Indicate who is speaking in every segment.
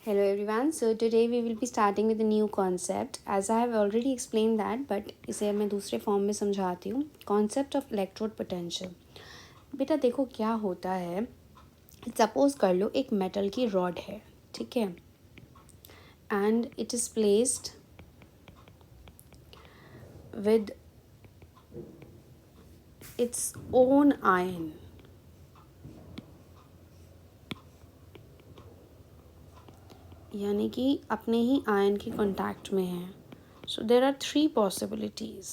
Speaker 1: Hello everyone. So today we will be starting with a new concept. As I have already explained that, but इसे मैं दूसरे form में समझाती हूँ. Concept of electrode potential. बेटा देखो क्या होता है. सपोज कर लो एक मेटल की रॉड है, ठीक है, and it is placed with its own ion. यानी कि अपने ही आयन के कॉन्टैक्ट में है. सो देर आर 3 पॉसिबिलिटीज़.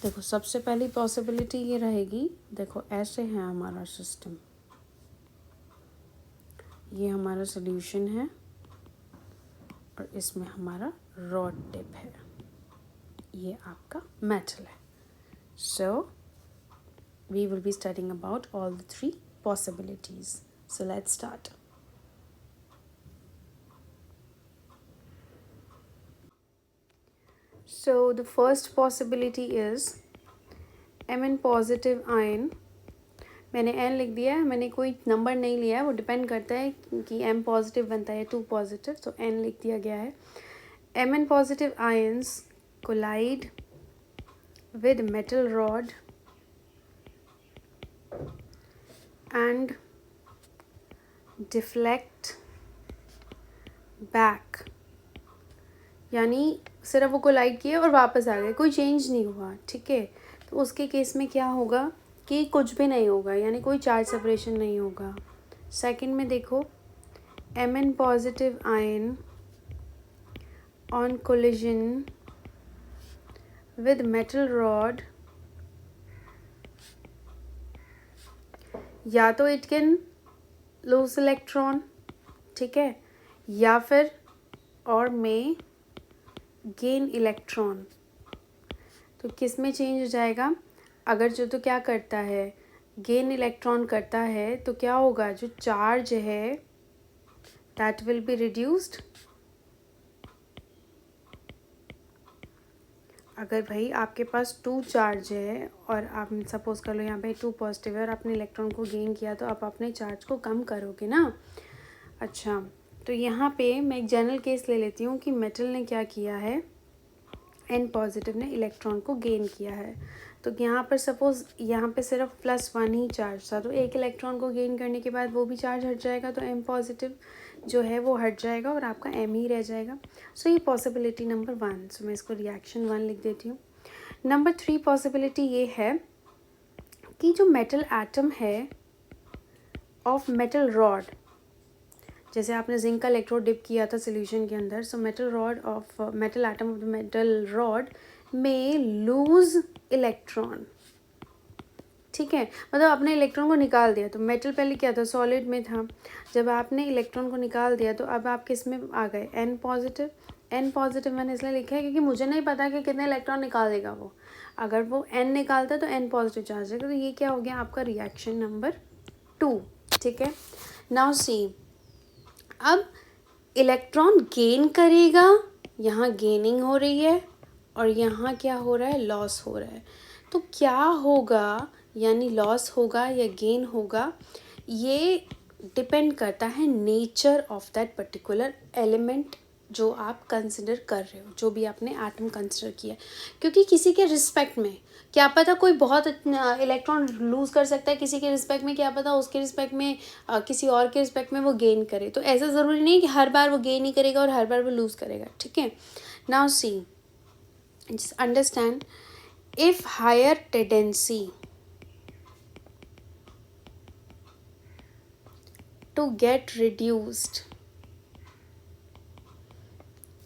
Speaker 1: देखो सबसे पहली पॉसिबिलिटी ये रहेगी. देखो ऐसे है हमारा सिस्टम, ये हमारा सॉल्यूशन है और इसमें हमारा रॉड टिप है. ये आपका मेटल है. So we will be studying about all the 3 possibilities. So let's start. So the first possibility is Mn positive ion. मैंने n लिख दिया है, मैंने कोई नंबर नहीं लिया है, वो डिपेंड करता है कि m पॉजिटिव बनता है 2 पॉजिटिव, तो n लिख दिया गया है. Mn positive ions collide with metal rod and deflect back. यानी सिर्फ वो कोलाइड किए और वापस आ गए, कोई चेंज नहीं हुआ, ठीक है. तो उसके केस में क्या होगा कि कुछ भी नहीं होगा, यानी कोई चार्ज सेपरेशन नहीं होगा. सेकंड में देखो, Mn positive ion on collision with metal rod, या तो इट कैन लूज इलेक्ट्रॉन, ठीक है, या फिर और में गेन इलेक्ट्रॉन. तो किस में चेंज हो जाएगा? अगर जो तो क्या करता है, गेन इलेक्ट्रॉन करता है, तो क्या होगा, जो चार्ज है दैट विल बी रिड्यूस्ड. अगर भाई आपके पास 2 चार्ज है और आप सपोज कर लो यहाँ पे 2 पॉजिटिव है और आपने इलेक्ट्रॉन को गेन किया, तो आप अपने चार्ज को कम करोगे ना. अच्छा, तो यहाँ पे मैं एक जनरल केस ले लेती हूँ कि मेटल ने क्या किया है, n पॉजिटिव ने इलेक्ट्रॉन को गेन किया है. तो यहाँ पर सपोज यहाँ पे सिर्फ +1 ही चार्ज था, तो एक इलेक्ट्रॉन को गेन करने के बाद वो भी चार्ज हट जाएगा, तो m पॉजिटिव जो है वो हट जाएगा और आपका m ही रह जाएगा. सो ये पॉसिबिलिटी नंबर 1. सो मैं इसको रिएक्शन 1 लिख देती हूँ. नंबर 3 पॉसिबिलिटी ये है कि जो मेटल एटम है ऑफ मेटल रॉड, जैसे आपने जिंक का इलेक्ट्रोड डिप किया था सोल्यूशन के अंदर, so metal rod of metal atom of the metal rod में लूज इलेक्ट्रॉन, ठीक है, मतलब आपने इलेक्ट्रॉन को निकाल दिया. तो मेटल पहले क्या था, सॉलिड में था. जब आपने इलेक्ट्रॉन को निकाल दिया तो अब आप किस में आ गए, n पॉजिटिव. n पॉजिटिव मैंने इसलिए लिखा है क्योंकि मुझे नहीं पता कि कितने इलेक्ट्रॉन निकाल देगा वो. अगर वो n निकालता तो n पॉजिटिव चार्ज है. तो ये क्या हो गया आपका रिएक्शन नंबर 2, ठीक है. नाउ सी, अब इलेक्ट्रॉन गेन करेगा, यहाँ गेनिंग हो रही है और यहाँ क्या हो रहा है, लॉस हो रहा है. तो क्या होगा, यानी लॉस होगा या गेन होगा, ये डिपेंड करता है nature of that particular element जो आप कंसिडर कर रहे हो, जो भी आपने एटम कंसिडर किया. क्योंकि किसी के रिस्पेक्ट में क्या पता कोई बहुत इलेक्ट्रॉन लूज़ कर सकता है, किसी के रिस्पेक्ट में क्या पता उसके रिस्पेक्ट में किसी और के रिस्पेक्ट में वो गेन करे. तो ऐसा ज़रूरी नहीं कि हर बार वो गेन ही करेगा और हर बार वो लूज़ करेगा, ठीक है. Now see, just understand, if higher tendency to get reduced,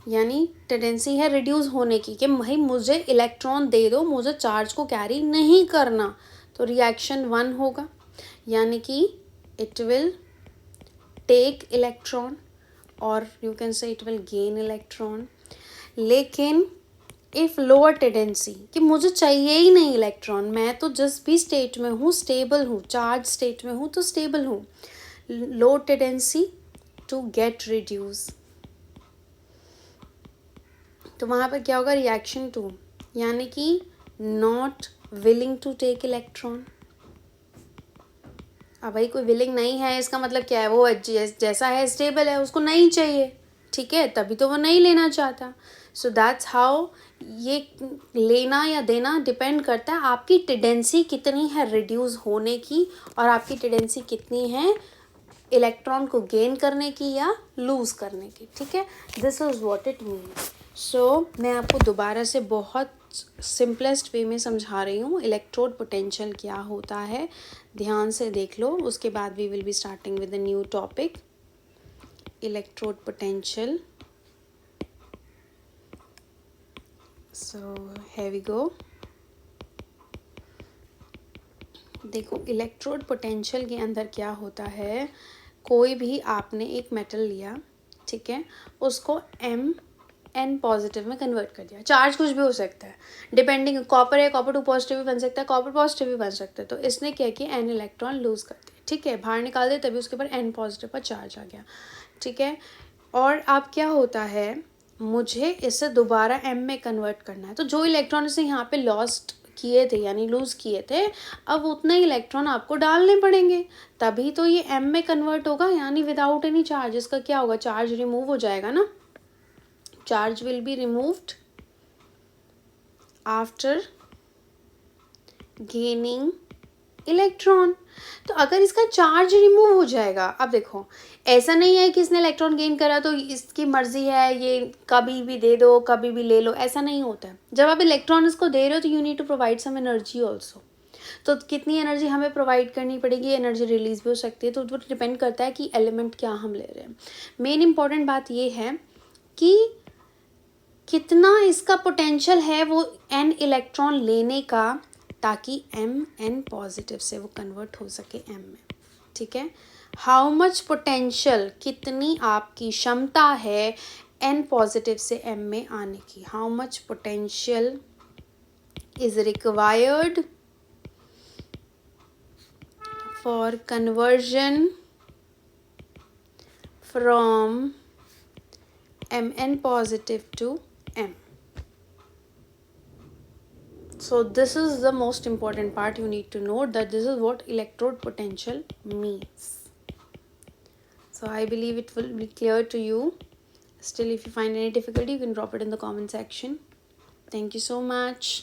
Speaker 1: यानी टेंडेंसी है रिड्यूस होने की कि भाई मुझे इलेक्ट्रॉन दे दो, मुझे चार्ज को कैरी नहीं करना, तो रिएक्शन 1 होगा. यानी कि इट विल टेक इलेक्ट्रॉन और you can say it will gain electron. लेकिन इफ़ लोअर टेंडेंसी कि मुझे चाहिए ही नहीं इलेक्ट्रॉन, मैं तो जिस भी स्टेट में हूँ स्टेबल हूँ, चार्ज स्टेट में हूँ तो स्टेबल हूँ, लो टेंडेंसी टू गेट रिड्यूस, तो वहाँ पर क्या होगा, रिएक्शन 2. यानी कि not willing to take electron. अब भाई कोई विलिंग नहीं है इसका मतलब क्या है, वो जैसा है स्टेबल है, उसको नहीं चाहिए, ठीक है, तभी तो वो नहीं लेना चाहता. सो दैट्स हाउ ये लेना या देना डिपेंड करता है आपकी टेंडेंसी कितनी है रिड्यूस होने की और आपकी टेंडेंसी कितनी है इलेक्ट्रॉन को गेन करने की या लूज़ करने की, ठीक है. This is what it means. So मैं आपको दोबारा से बहुत सिंपलेस्ट वे में समझा रही हूँ इलेक्ट्रोड पोटेंशियल क्या होता है. ध्यान से देख लो, उसके बाद we will be starting with a new topic. Electrode potential. So here we go. देखो इलेक्ट्रोड पोटेंशियल के अंदर क्या होता है, कोई भी आपने एक मेटल लिया, ठीक है, उसको N पॉजिटिव में कन्वर्ट कर दिया. चार्ज कुछ भी हो सकता है, डिपेंडिंग, कॉपर है, कॉपर 2 पॉजिटिव भी बन सकता है, कॉपर पॉजिटिव भी बन सकता है. तो इसने क्या किया, N इलेक्ट्रॉन लूज़ कर दिया, ठीक है, बाहर निकाल दिया, तभी उसके ऊपर N पॉजिटिव का चार्ज आ गया, ठीक है. और अब क्या होता है, मुझे इसे दोबारा M में कन्वर्ट करना है. तो जो इलेक्ट्रॉन इसे यहाँ पे लॉस्ट किए थे यानी लूज़ किए थे, अब उतने इलेक्ट्रॉन आपको डालने पड़ेंगे, तभी तो ये M में कन्वर्ट होगा. यानी विदाउट एनी चार्ज इसका क्या होगा, चार्ज रिमूव हो जाएगा ना. Charge will be removed after gaining electron. तो अगर इसका चार्ज रिमूव हो जाएगा, अब देखो ऐसा नहीं है कि इसने इलेक्ट्रॉन गेन करा तो इसकी मर्जी है, ये कभी भी दे दो कभी भी ले लो, ऐसा नहीं होता है. जब आप इलेक्ट्रॉन इसको दे रहे हो तो you need to provide some energy also. तो कितनी एनर्जी हमें प्रोवाइड करनी पड़ेगी, एनर्जी रिलीज भी हो सकती है, तो वो डिपेंड करता है कि एलिमेंट क्या हम ले रहे हैं. मेन इंपॉर्टेंट बात ये है कि कितना इसका पोटेंशियल है वो N इलेक्ट्रॉन लेने का, ताकि N पॉजिटिव से वो कन्वर्ट हो सके M में, ठीक है. हाउ मच पोटेंशियल, कितनी आपकी क्षमता है N पॉजिटिव से M में आने की. How much potential is required for conversion from Mn positive to M. So this is the most important part. You need to note that this is what electrode potential means. So I believe it will be clear to you. Still, if you find any difficulty, you can drop it in the comment section. Thank you so much.